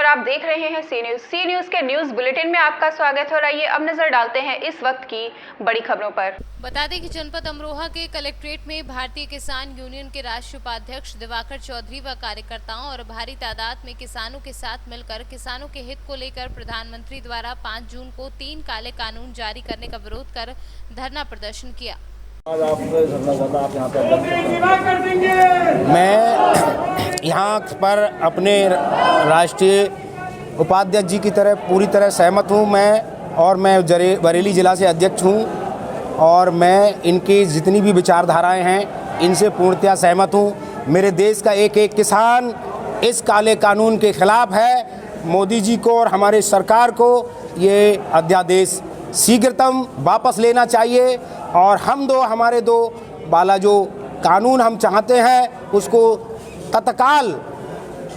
आप देख रहे हैं सी न्यूज़ के न्यूज़ बुलेटिन में आपका स्वागत हो रहा है। अब नजर डालते हैं इस वक्त की बड़ी खबरों पर। बता दें कि जनपद अमरोहा के कलेक्ट्रेट में भारतीय किसान यूनियन के राष्ट्रीय उपाध्यक्ष दिवाकर चौधरी व कार्यकर्ताओं और भारी तादाद में किसानों के साथ मिलकर किसानों के हित को लेकर प्रधानमंत्री द्वारा 5 जून को 3 काले कानून जारी करने का विरोध कर धरना प्रदर्शन किया। मैं यहाँ पर अपने राष्ट्रीय उपाध्यक्ष जी की तरह पूरी तरह सहमत हूँ। मैं बरेली ज़िला से अध्यक्ष हूँ और मैं इनकी जितनी भी विचारधाराएं हैं इनसे पूर्णतया सहमत हूँ। मेरे देश का एक एक किसान इस काले कानून के खिलाफ है। मोदी जी को और हमारे सरकार को ये अध्यादेश शीघ्रतम वापस लेना चाहिए और हमारे दो वाला जो कानून हम चाहते हैं उसको तत्काल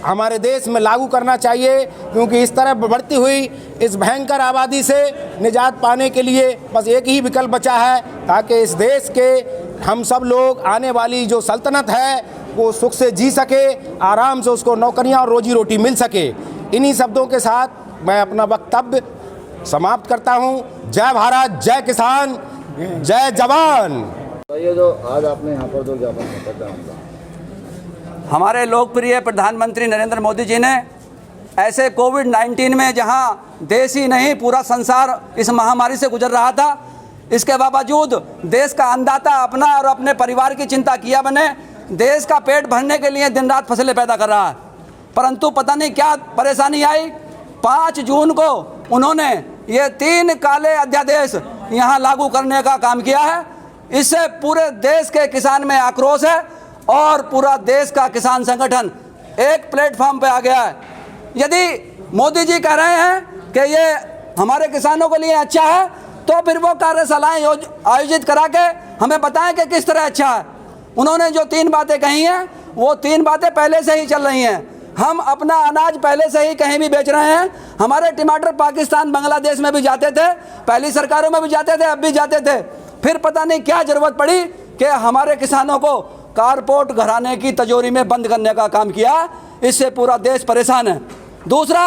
हमारे देश में लागू करना चाहिए, क्योंकि इस तरह बढ़ती हुई इस भयंकर आबादी से निजात पाने के लिए बस एक ही विकल्प बचा है, ताकि इस देश के हम सब लोग आने वाली जो सल्तनत है वो सुख से जी सके, आराम से उसको नौकरियां और रोजी रोटी मिल सके। इन्हीं शब्दों के साथ मैं अपना वक्तव्य समाप्त करता हूं। जय भारत, जय किसान, जय जवान। ये जो आज आपने यहाँ पर जो ज्ञापन सौंपा, हमारे लोकप्रिय प्रधानमंत्री नरेंद्र मोदी जी ने ऐसे कोविड-19 में जहाँ देश ही नहीं पूरा संसार इस महामारी से गुजर रहा था, इसके बावजूद देश का अन्नदाता अपना और अपने परिवार की चिंता किया बने देश का पेट भरने के लिए दिन रात फसलें पैदा कर रहा है। परंतु पता नहीं क्या परेशानी आई, 5 जून को उन्होंने ये 3 काले अध्यादेश यहाँ लागू करने का काम किया है। इससे पूरे देश के किसान में आक्रोश है और पूरा देश का किसान संगठन एक प्लेटफॉर्म पे आ गया है। यदि मोदी जी कह रहे हैं कि ये हमारे किसानों के लिए अच्छा है, तो फिर वो कार्यशालाएं आयोजित करा के हमें बताएं कि किस तरह अच्छा है। उन्होंने जो 3 बातें कही हैं वो 3 बातें पहले से ही चल रही हैं। हम अपना अनाज पहले से ही कहीं भी बेच रहे हैं। हमारे टमाटर पाकिस्तान बांग्लादेश में भी जाते थे, पहली सरकारों में भी जाते थे, अब भी जाते थे। फिर पता नहीं क्या ज़रूरत पड़ी कि हमारे किसानों को कारपोर्ट घराने की तिजोरी में बंद करने का काम किया। इससे पूरा देश परेशान है। दूसरा,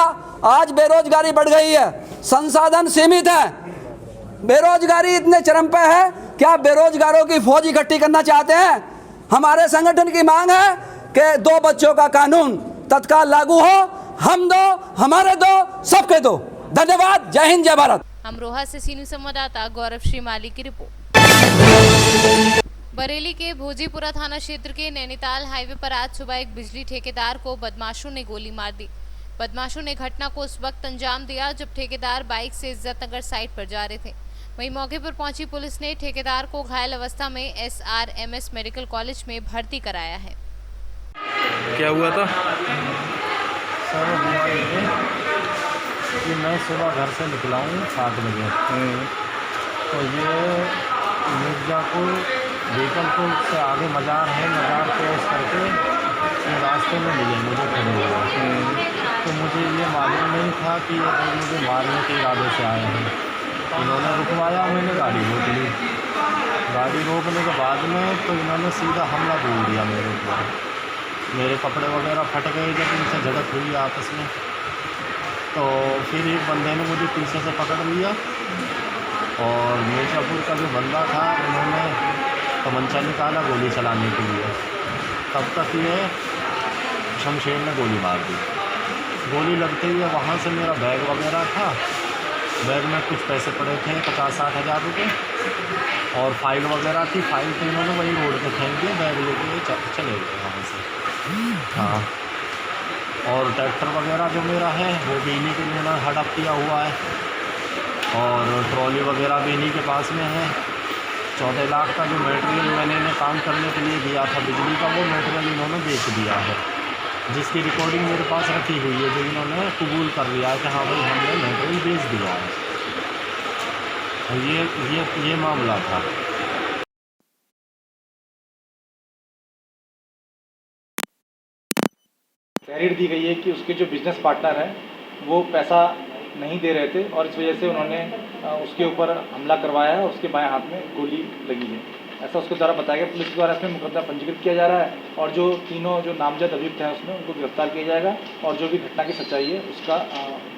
आज बेरोजगारी बढ़ गई है, संसाधन सीमित है, बेरोजगारी इतने चरम पे है। क्या बेरोजगारों की फौज इकट्ठी करना चाहते हैं? हमारे संगठन की मांग है कि 2 बच्चों का कानून तत्काल लागू हो। हम दो, हमारे दो, सबके दो। धन्यवाद। जय हिंद, जय भारत। अमरोहा से सीनियर संवाददाता गौरव श्रीमाली की रिपोर्ट। बरेली के भोजीपुरा थाना क्षेत्र के नैनीताल हाईवे पर आज सुबह एक बिजली ठेकेदार को बदमाशों ने गोली मार दी। बदमाशों ने घटना को उस वक्त अंजाम दिया जब ठेकेदार बाइक से इज्जतनगर साइड पर जा रहे थे। वहीं मौके पर पहुंची पुलिस ने ठेकेदार को घायल अवस्था में SRMS मेडिकल कॉलेज में भर्ती कराया है। क्या हुआ था? सर हुआ ये कि मैं सुबह घर से निकला हूँ 7 बजे, तो ये मिर्ज़ापुर बीकलपुर से आगे मज़ार है, मज़ार क्रॉस करके ये रास्ते में मिले मुझे खड़े हुए। तो मुझे ये मालूम नहीं था कि ये लोग मुझे मारने के इरादे से आए हैं। इन्होंने रुकवाया, मैंने गाड़ी रोक ली। गाड़ी रोकने के बाद में तो इन्होंने सीधा हमला बोल दिया मेरे ऊपर। मेरे कपड़े वगैरह फट गए जब इनसे झड़प हुई आपस में। तो फिर एक बंदे ने मुझे पीछे से पकड़ लिया और मिर्ज़ापुर का जो बंदा था उन्होंने तमंचा निकाला गोली चलाने के लिए। तब तक ये शमशेर ने गोली मार दी। गोली लगते ही वहाँ से मेरा बैग वगैरह था, बैग में कुछ पैसे पड़े थे 50-60 हज़ार रुपये और फाइल वगैरह थी। फाइल तो इन्होंने वही रोड पे फेंक दिया, बैग लेके चले गए वहाँ से। हाँ, और ट्रैक्टर वगैरह जो मेरा है वो भी इन्हीं के लिए हड़प किया हुआ है और ट्रॉली वगैरह भी इन्हीं के पास में है। 14 लाख का जो मटेरियल मैंने इन्हें काम करने के लिए दिया था बिजली का, वो मटेरियल इन्होंने बेच दिया है, जिसकी रिकॉर्डिंग मेरे पास रखी हुई है, जो इन्होंने कबूल कर लिया है कि हाँ भाई हमने मटेरियल बेच दिया है। ये मामला था। तहरीर दी गई है कि उसके जो बिजनेस पार्टनर हैं वो पैसा नहीं दे रहे थे और इस वजह से उन्होंने उसके ऊपर हमला करवाया है और उसके बाएं हाथ में गोली लगी है। ऐसा उसके द्वारा बताया गया। पुलिस द्वारा इसमें मुकदमा पंजीकृत किया जा रहा है और जो तीनों जो नामजद अभियुक्त हैं उसमें उनको गिरफ्तार किया जाएगा और जो भी घटना की सच्चाई है उसका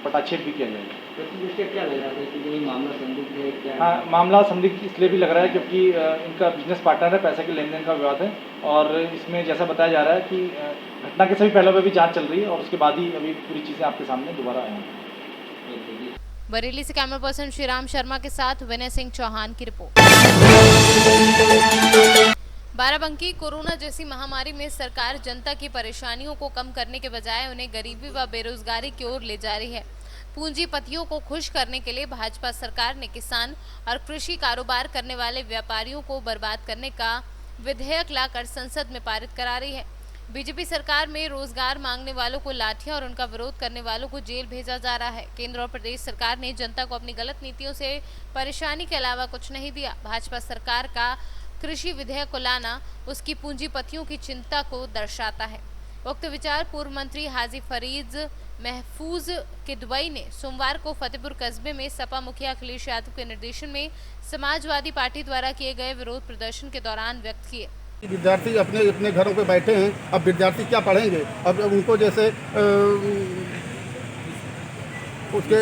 पटाक्षेप भी किया जाएगा। क्या लग रहा है कि कोई मामला संदिग्ध है क्या? हाँ, मामला संदिग्ध इसलिए भी लग रहा है क्योंकि इनका बिजनेस पार्टनर है, पैसे के लेन देन का विवाद है और इसमें जैसा बताया जा रहा है कि घटना के सभी पहलुओं पर भी जाँच चल रही है और उसके बाद ही अभी पूरी चीज़ें आपके सामने दोबारा आएंगी। बरेली से कैमरा पर्सन श्रीराम शर्मा के साथ विनय सिंह चौहान की रिपोर्ट। बाराबंकी कोरोना जैसी महामारी में सरकार जनता की परेशानियों को कम करने के बजाय उन्हें गरीबी व बेरोजगारी की ओर ले जा रही है। पूंजीपतियों को खुश करने के लिए भाजपा सरकार ने किसान और कृषि कारोबार करने वाले व्यापारियों को बर्बाद करने का विधेयक लाकर संसद में पारित करा रही है। बीजेपी सरकार में रोजगार मांगने वालों को लाठियां और उनका विरोध करने वालों को जेल भेजा जा रहा है। केंद्र और प्रदेश सरकार ने जनता को अपनी गलत नीतियों से परेशानी के अलावा कुछ नहीं दिया। भाजपा सरकार का कृषि विधेयक को लाना उसकी पूंजीपतियों की चिंता को दर्शाता है। उक्त विचार पूर्व मंत्री हाजी फरीद महफूज किदवई ने सोमवार को फतेहपुर कस्बे में सपा मुखिया अखिलेश यादव के निर्देशन में समाजवादी पार्टी द्वारा किए गए विरोध प्रदर्शन के दौरान व्यक्त किए। विद्यार्थी अपने अपने घरों पे बैठे हैं, अब विद्यार्थी क्या पढ़ेंगे? अब उनको जैसे उसके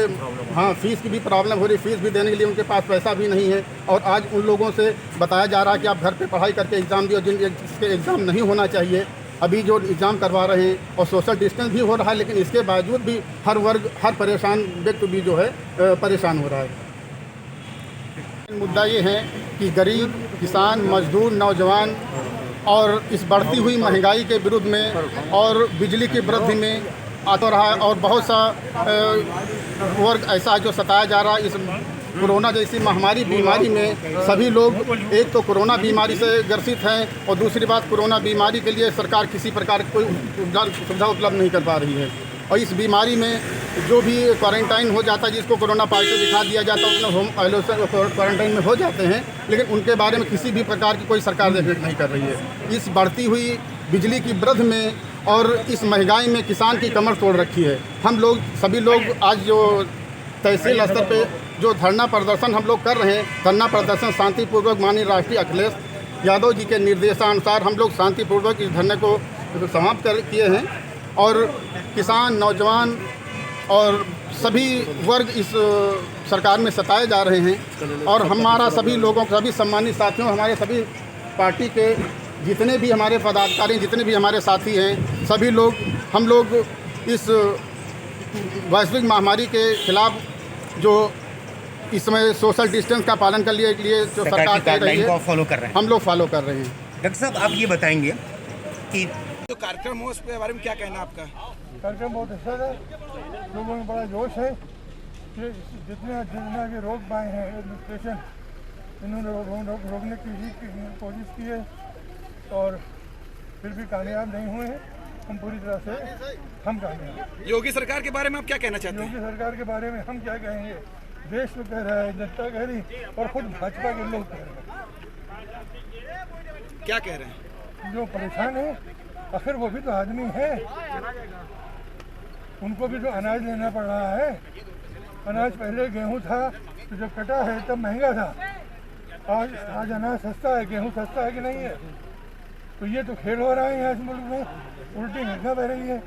फीस की भी प्रॉब्लम हो रही, फीस भी देने के लिए उनके पास पैसा भी नहीं है और आज उन लोगों से बताया जा रहा है कि आप घर पे पढ़ाई करके एग्ज़ाम दियो, जिसके एग्ज़ाम नहीं होना चाहिए। अभी जो एग्ज़ाम करवा रहे हैं और सोशल डिस्टेंस भी हो रहा है, लेकिन इसके बावजूद भी हर वर्ग, हर परेशान व्यक्ति भी जो है परेशान हो रहा है। मुद्दा ये है कि गरीब, किसान, मजदूर, नौजवान और इस बढ़ती हुई महंगाई के विरुद्ध में और बिजली की वृद्धि में आता रहा है और बहुत सा वर्ग ऐसा जो सताया जा रहा है। इस कोरोना जैसी महामारी बीमारी में सभी लोग एक तो कोरोना बीमारी से ग्रसित हैं और दूसरी बात कोरोना बीमारी के लिए सरकार किसी प्रकार की कोई सुविधा उपलब्ध नहीं कर पा रही है और इस बीमारी में जो भी क्वारंटाइन हो जाता है, जिसको कोरोना पॉजिटिव दिखा दिया जाता है, उसमें होम आइसोलेशन क्वारंटाइन में हो जाते हैं, लेकिन उनके बारे में किसी भी प्रकार की कोई सरकार देखरेख नहीं कर रही है। इस बढ़ती हुई बिजली की वृद्धि में और इस महंगाई में किसान की कमर तोड़ रखी है। हम लोग सभी लोग आज जो तहसील स्तर पे जो धरना प्रदर्शन हम लोग कर रहे हैं, धरना प्रदर्शन शांतिपूर्वक माननीय राष्ट्रीय अखिलेश यादव जी के निर्देशानुसार हम लोग शांतिपूर्वक इस धरने को समाप्त किए हैं और किसान, नौजवान और सभी वर्ग इस सरकार में सताए जा रहे हैं और हमारा सभी लोगों, सभी सम्मानित साथियों, हमारे सभी पार्टी के जितने भी हमारे पदाधिकारी, जितने भी हमारे साथी हैं, सभी लोग, हम लोग इस वैश्विक महामारी के खिलाफ जो इस समय सोशल डिस्टेंस का पालन करने के लिए जो सरकार कह रही है, फॉलो कर रहे हैं, हम लोग फॉलो कर रहे हैं। डॉक्टर साहब, आप ये बताएंगे कि जो कार्यक्रम हो उसके बारे में क्या कहना आपका? कार्यक्रम बहुत अच्छा है, लोगों में बड़ा जोश है कि जितना के रोक पाए हैं एडमिनिस्ट्रेशन, इन्होंने रोकने की कोशिश की है और फिर भी कामयाब नहीं हुए हैं। हम पूरी तरह से हम कामयाब। योगी सरकार के बारे में आप क्या कहना चाहते हैं? योगी सरकार के बारे में हम क्या कहेंगे? देश तो कह रहा है, जनता कह रही और खुद भाजपा के लोग कह रहे हैं। क्या कह रहे हैं? जो परेशान है, आखिर वो भी तो आदमी है, उनको भी तो अनाज लेना पड़ रहा है। अनाज पहले गेहूं था तो जब कटा है तब महंगा था, आज अनाज सस्ता है, गेहूं सस्ता है कि नहीं है? तो ये तो खेल हो रहा है यहाँ इस मुल्क में, उल्टी महंगा बह रही है,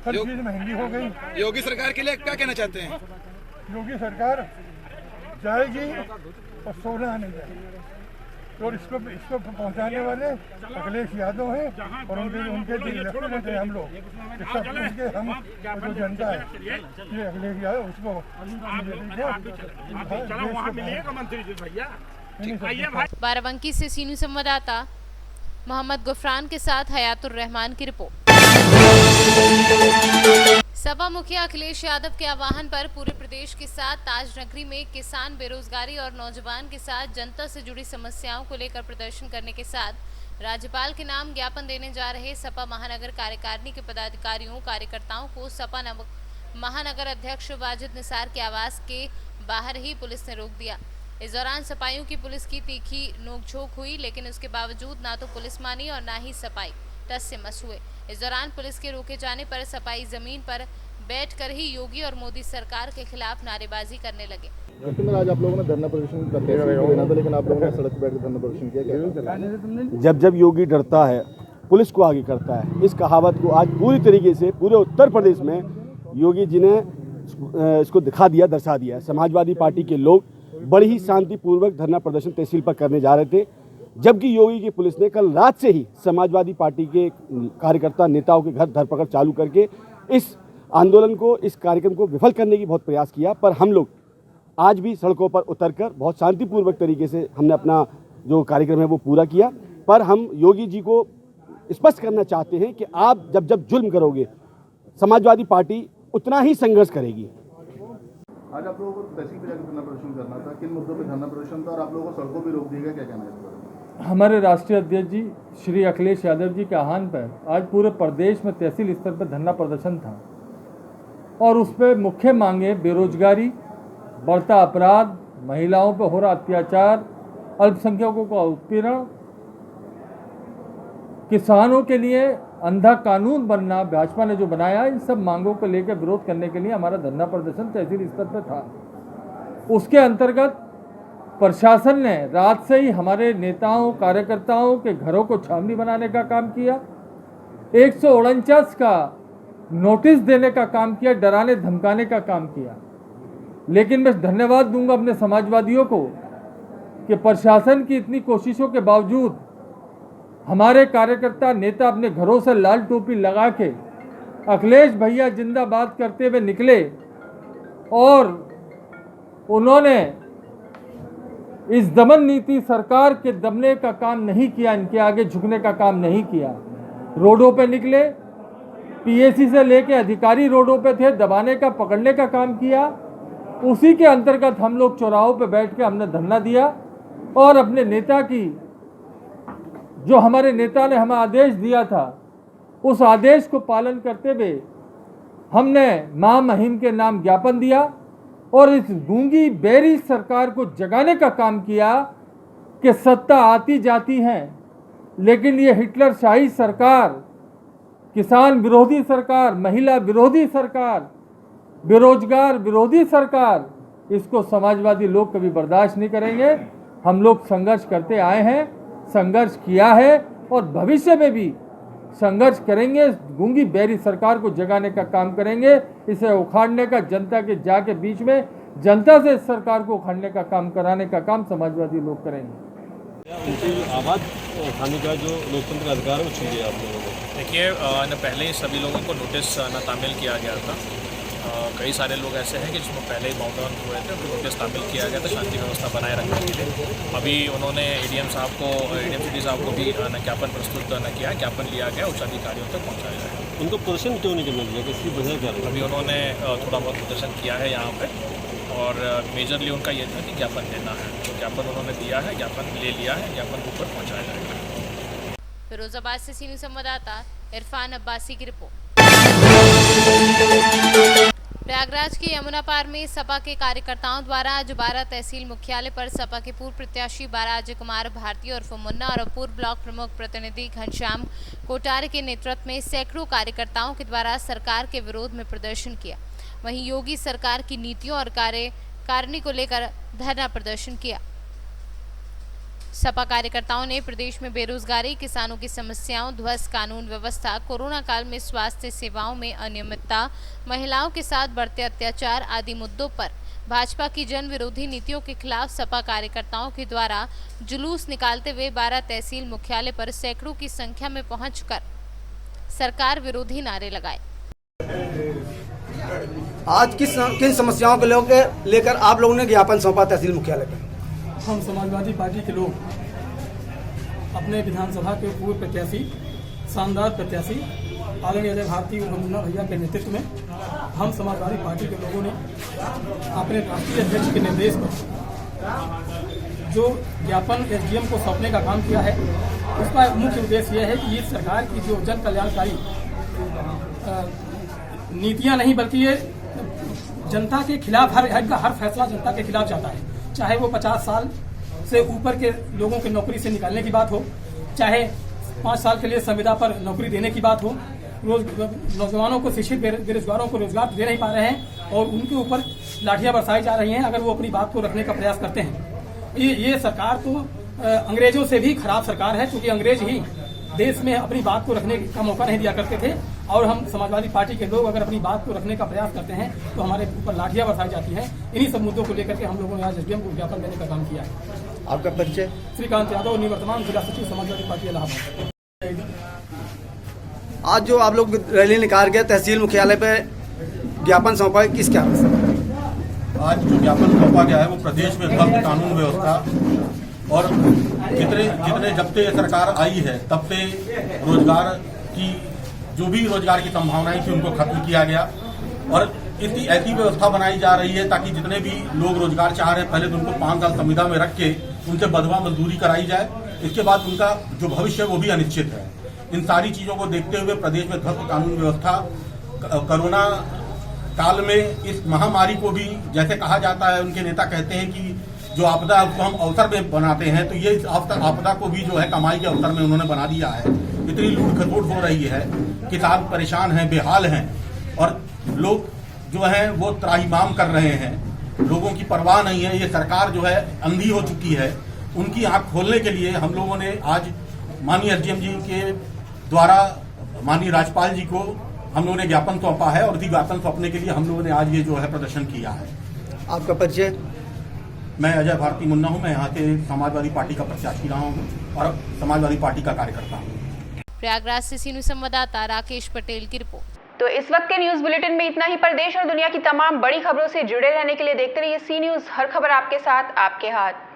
हर चीज़ महंगी हो गई। योगी सरकार के लिए क्या कहना चाहते हैं? योगी सरकार जाएगी और सोना नहीं जाएगी और इसको पहुंचाने वाले अखिलेश यादव हैं और उनके लेफ्टिनेंट हैं हम लोग, हम जो जनता है, ये अखिलेश यादव उसको बाराबंकी से सीनू संवाददाता मोहम्मद गुफरान के साथ हयातुर रहमान की रिपोर्ट। सपा मुखिया अखिलेश यादव के आह्वान पर पूरे प्रदेश के साथ ताजनगरी में किसान, बेरोजगारी और नौजवान के साथ जनता से जुड़ी समस्याओं को लेकर प्रदर्शन करने के साथ राज्यपाल के नाम ज्ञापन देने जा रहे सपा महानगर कार्यकारिणी के पदाधिकारियों, कार्यकर्ताओं को सपा महानगर अध्यक्ष वाजिद निसार के आवास के बाहर ही पुलिस ने रोक दिया। इस दौरान सपाइयों की पुलिस की तीखी नोकझोंक हुई, लेकिन उसके बावजूद ना तो पुलिस मानी और ना ही सपाई टस से मस हुए। इस दौरान पुलिस के रोके जाने पर सपाई जमीन पर बैठकर ही योगी और मोदी सरकार के खिलाफ नारेबाजी करने लगे। आज आप लोगों ने धरना प्रदर्शन करते हैं, लेकिन आप लोगों ने सड़क पर बैठकर धरना प्रदर्शन किया। जब जब योगी डरता है पुलिस को आगे करता है। इस कहावत को आज पूरी तरीके से पूरे उत्तर प्रदेश में योगी जी ने इसको दिखा दिया, दर्शा दिया। समाजवादी पार्टी के लोग बड़ी ही शांतिपूर्वक धरना प्रदर्शन तहसील पर करने जा रहे थे, जबकि योगी की पुलिस ने कल रात से ही समाजवादी पार्टी के कार्यकर्ता नेताओं के घर धरपकड़ चालू करके इस आंदोलन को, इस कार्यक्रम को विफल करने की बहुत प्रयास किया। पर हम लोग आज भी सड़कों पर उतरकर बहुत शांतिपूर्वक तरीके से हमने अपना जो कार्यक्रम है वो पूरा किया। पर हम योगी जी को स्पष्ट करना चाहते हैं कि आप जब जब जुल्म करोगे समाजवादी पार्टी उतना ही संघर्ष करेगी। आज आप लोगों को तहसील पर जाकर धरना प्रदर्शन करना था, किन मुद्दों पर धरना प्रदर्शन था और आप लोगों को सड़कों पर रोक दिया गया, क्या कहना है इस पर? हमारे राष्ट्रीय अध्यक्ष जी श्री अखिलेश यादव जी के आह्वान पर आज पूरे प्रदेश में तहसील स्तर पर धरना प्रदर्शन था और उस पर मुख्य मांगे बेरोजगारी, बढ़ता अपराध, महिलाओं पर हो रहा अत्याचार, अल्पसंख्यकों का उत्पीड़न, किसानों के लिए अंधा कानून बनना भाजपा ने जो बनाया, इन सब मांगों को लेकर विरोध करने के लिए हमारा धरना प्रदर्शन तहसील स्तर पर था। उसके अंतर्गत प्रशासन ने रात से ही हमारे नेताओं कार्यकर्ताओं के घरों को छावनी बनाने का काम किया, 149 का नोटिस देने का काम किया, डराने धमकाने का काम किया। लेकिन मैं धन्यवाद दूंगा अपने समाजवादियों को कि प्रशासन की इतनी कोशिशों के बावजूद हमारे कार्यकर्ता नेता अपने घरों से लाल टोपी लगा के अखिलेश भैया जिंदाबाद करते हुए निकले और उन्होंने इस दमन नीति सरकार के दबने का काम नहीं किया, इनके आगे झुकने का काम नहीं किया। रोडों पे निकले, पीएसी से लेके अधिकारी रोडों पे थे, दबाने का पकड़ने का काम किया। उसी के अंतर्गत हम लोग चौराहों पे बैठ के हमने धरना दिया और अपने नेता की, जो हमारे नेता ने हमें आदेश दिया था, उस आदेश को पालन करते हुए हमने मां महिम के नाम ज्ञापन दिया और इस गूंगी बेरी सरकार को जगाने का काम किया कि सत्ता आती जाती है, लेकिन ये हिटलर शाही सरकार, किसान विरोधी सरकार, महिला विरोधी सरकार, बेरोजगार विरोधी सरकार, इसको समाजवादी लोग कभी बर्दाश्त नहीं करेंगे। हम लोग संघर्ष करते आए हैं, संघर्ष किया है और भविष्य में भी संघर्ष करेंगे। गूंगी बेरी सरकार को जगाने का काम करेंगे, इसे उखाड़ने का, जनता के जाके बीच में जनता से इस सरकार को उखाड़ने का काम कराने का काम समाजवादी लोग करेंगे। उनकी आवाज़ उठाने का जो लोकतंत्र का अधिकार है वो छीन लिया आप लोगों को। देखिए, पहले ही सभी लोगों को नोटिस तामील किया गया था। कई सारे लोग ऐसे हैं कि जिसमें पहले ही बाउंड हुए थे, उनको नोटिस तामील किया गया था शांति व्यवस्था बनाए रखने के लिए। अभी उन्होंने एडीएम सिटी साहब को भी ज्ञापन प्रस्तुत किया, ज्ञापन लिया गया, उच्च अधिकारियों तक पहुँचाया जाएगा। उनको प्रदर्शन क्यों नहीं करना दिया, इसकी वजह क्या है? अभी उन्होंने थोड़ा बहुत प्रदर्शन किया है यहाँ पे और मेजरली उनका ये था कि ज्ञापन देना है, तो ज्ञापन उन्होंने दिया है, ज्ञापन ले लिया है, ज्ञापन ऊपर पहुँचाया जाएगा। फिरोजाबाद से सीनियर संवाददाता इरफान अब्बासी की रिपोर्ट। प्रयागराज के यमुना पार में सपा के कार्यकर्ताओं द्वारा आज 12 तहसील मुख्यालय पर सपा के पूर्व प्रत्याशी बारा अजय कुमार भारती और मुन्ना और पूर्व ब्लॉक प्रमुख प्रतिनिधि घनश्याम कोटारे के नेतृत्व में सैकड़ों कार्यकर्ताओं के द्वारा सरकार के विरोध में प्रदर्शन किया। वहीं योगी सरकार की नीतियों और कार्यकारिणी को लेकर धरना प्रदर्शन किया। सपा कार्यकर्ताओं ने प्रदेश में बेरोजगारी, किसानों की समस्याओं, ध्वस्त कानून व्यवस्था, कोरोना काल में स्वास्थ्य सेवाओं में अनियमितता, महिलाओं के साथ बढ़ते अत्याचार आदि मुद्दों पर भाजपा की जन विरोधी नीतियों के खिलाफ सपा कार्यकर्ताओं के द्वारा जुलूस निकालते हुए 12 तहसील मुख्यालय पर सैकड़ों की संख्या में पहुंचकर सरकार विरोधी नारे लगाए। आज किन समस्याओं को लेकर आप लोगों ने ज्ञापन सौंपा तहसील मुख्यालय पर? हम समाजवादी पार्टी के लोग अपने विधानसभा के पूर्व प्रत्याशी, शानदार प्रत्याशी आदरणीय अजय भारती और मुन्ना भैया के नेतृत्व में हम समाजवादी पार्टी के लोगों ने अपने राष्ट्रीय अध्यक्ष के निर्देश पर जो ज्ञापन एसडीएम को सौंपने का काम किया है, उसका मुख्य उद्देश्य यह है कि इस सरकार की जो जन कल्याणकारी नीतियाँ नहीं, बल्कि ये जनता के खिलाफ हर फैसला जनता के खिलाफ जाता है। चाहे वो 50 साल से ऊपर के लोगों की नौकरी से निकालने की बात हो, चाहे 5 साल के लिए संविदा पर नौकरी देने की बात हो, नौजवानों को, शिक्षित बेरोजगारों को रोजगार दे नहीं पा रहे हैं और उनके ऊपर लाठियां बरसाई जा रही हैं अगर वो अपनी बात को रखने का प्रयास करते हैं। ये सरकार तो अंग्रेजों से भी खराब सरकार है, क्योंकि अंग्रेज ही देश में अपनी बात को रखने का मौका नहीं दिया करते थे और हम समाजवादी पार्टी के लोग अगर अपनी बात को रखने का प्रयास करते हैं तो हमारे ऊपर लाठियां बरसाई जाती हैं। इन्हीं सब मुद्दों को लेकर के हम लोगों ने आज एसडीएम को ज्ञापन देने का काम किया है। आपका परिचय? श्रीकांत यादव, निवर्तमान जिला सचिव समाजवादी पार्टी इलाहाबाद। आज जो आप लोग रैली निकाल के तहसील मुख्यालय पे ज्ञापन सौंपा है, किस क्या? आज जो ज्ञापन सौंपा गया है वो प्रदेश में ध्वस्त कानून व्यवस्था और जितने जब से सरकार आई है तब से रोजगार की जो भी रोजगार की संभावनाएं थी उनको खत्म किया गया और इसकी ऐसी व्यवस्था बनाई जा रही है ताकि जितने भी लोग रोजगार चाह रहे हैं पहले तो उनको 5 साल संविदा में रख के उनसे बंधुआ मजदूरी कराई जाए, इसके बाद उनका जो भविष्य है वो भी अनिश्चित है। इन सारी चीजों को देखते हुए प्रदेश में ध्वस्त कानून व्यवस्था कोरोना काल में इस महामारी को भी जैसे कहा जाता है, उनके नेता कहते हैं कि जो आपदा है उसको हम अवसर में बनाते हैं, तो ये इस आपदा को भी जो है कमाई के अवसर में उन्होंने बना दिया है। इतनी लूट खसोट हो रही है, किसान परेशान हैं, बेहाल हैं और लोग जो है वो त्राहिमाम कर रहे हैं, लोगों की परवाह नहीं है। ये सरकार जो है अंधी हो चुकी है। उनकी आंख खोलने के लिए हम लोगों ने आज माननीय एसडीएम जी के द्वारा माननीय राज्यपाल जी को हम लोगों ने ज्ञापन सौंपा है और इसी ज्ञापन सौंपने के लिए हम लोगों ने आज ये जो है प्रदर्शन किया है। आपका परिचय? मैं अजय भारती मुन्ना हूँ, मैं यहाँ के समाजवादी पार्टी का प्रत्याशी रहा हूँ और समाजवादी पार्टी का कार्यकर्ता हूँ। प्रयागराज से सी न्यूज़ संवाददाता राकेश पटेल की रिपोर्ट। तो इस वक्त के न्यूज बुलेटिन में इतना ही। प्रदेश और दुनिया की तमाम बड़ी खबरों से जुड़े रहने के लिए देखते रहिए सी न्यूज़, हर खबर आपके साथ, आपके हाथ।